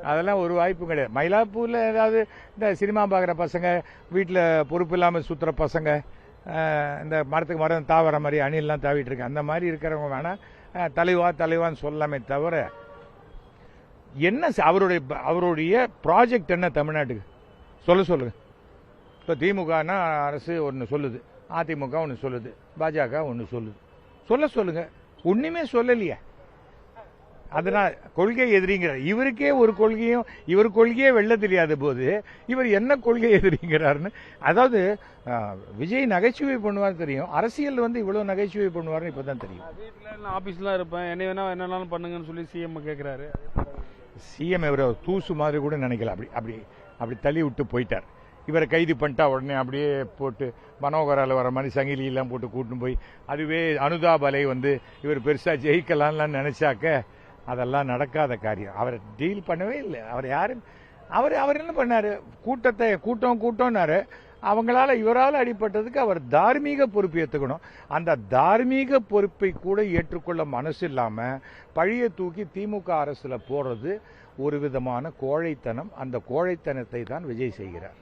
அதெல்லாம் ஒரு வாய்ப்பும் கிடையாது. மயிலாப்பூரில் ஏதாவது இந்த சினிமா பார்க்குற பசங்க, வீட்டில் பொறுப்பு இல்லாமல் சுற்றுற பசங்க, இந்த மரத்துக்கு மரம் தாவற மாதிரி அணிலெலாம் தாவிட்டு இருக்கு, அந்த மாதிரி இருக்கிறவங்க வேணால் தலைவான்னு சொல்லலாமே தவிர, என்ன அவருடைய ப்ராஜெக்ட் என்ன தமிழ்நாட்டுக்கு சொல்லுங்க. இப்போ திமுகனா அரசு ஒன்று சொல்லுது, அதிமுக ஒன்று சொல்லுது, பாஜக ஒன்று சொல்லுது, சொல்லுங்க. ஒன்றுமே சொல்லலையே. அதனால் கொள்கை எதிரிங்கிறார். இவருக்கே ஒரு கொள்கையும், இவர் கொள்கையே வெல்ல தெரியாத போது இவர் என்ன கொள்கை எதிரிங்கிறாருன்னு. அதாவது விஜய் நகைச்சுவை பண்ணுவார் தெரியும், அரசியல் இவ்வளவு நகைச்சுவை பண்ணுவார்னு இப்பதான் தெரியும். வீட்டில் ஆஃபீஸ்லாம் இருப்பேன், என்ன வேணா என்னன்னாலும் பண்ணுங்கன்னு சொல்லி சிஎம் கேட்குறாரு. சிஎம் இவரை தூசு மாதிரி கூட நினைக்கல. அப்படி தள்ளி விட்டு போயிட்டார். இவரை கைது பண்ணிட்டா உடனே அப்படியே போட்டு மனோகரால் வர மாதிரி சங்கிலியெல்லாம் போட்டு கூட்டின்னு போய், அதுவே அனுதாப் அலை இவர் பெருசாக ஜெயிக்கலாம்லாம் நினைச்சாக்க அதெல்லாம் நடக்காத காரியம். அவரை டீல் பண்ணவே இல்லை. அவர் என்ன பண்ணாரு, கூட்டம்னாரு. அவங்களால இவரால் அடிப்பட்டதுக்கு அவர் தார்மீக பொறுப்பு ஏற்றுக்கணும். அந்த தார்மீக பொறுப்பை கூட ஏற்றுக்கொள்ள மனசு இல்லாம பழிய தூக்கி திமுக அரசுல போடுறது ஒரு விதமான கோழைத்தனம். அந்த கோழைத்தனத்தை தான் விஜய் செய்கிறார்.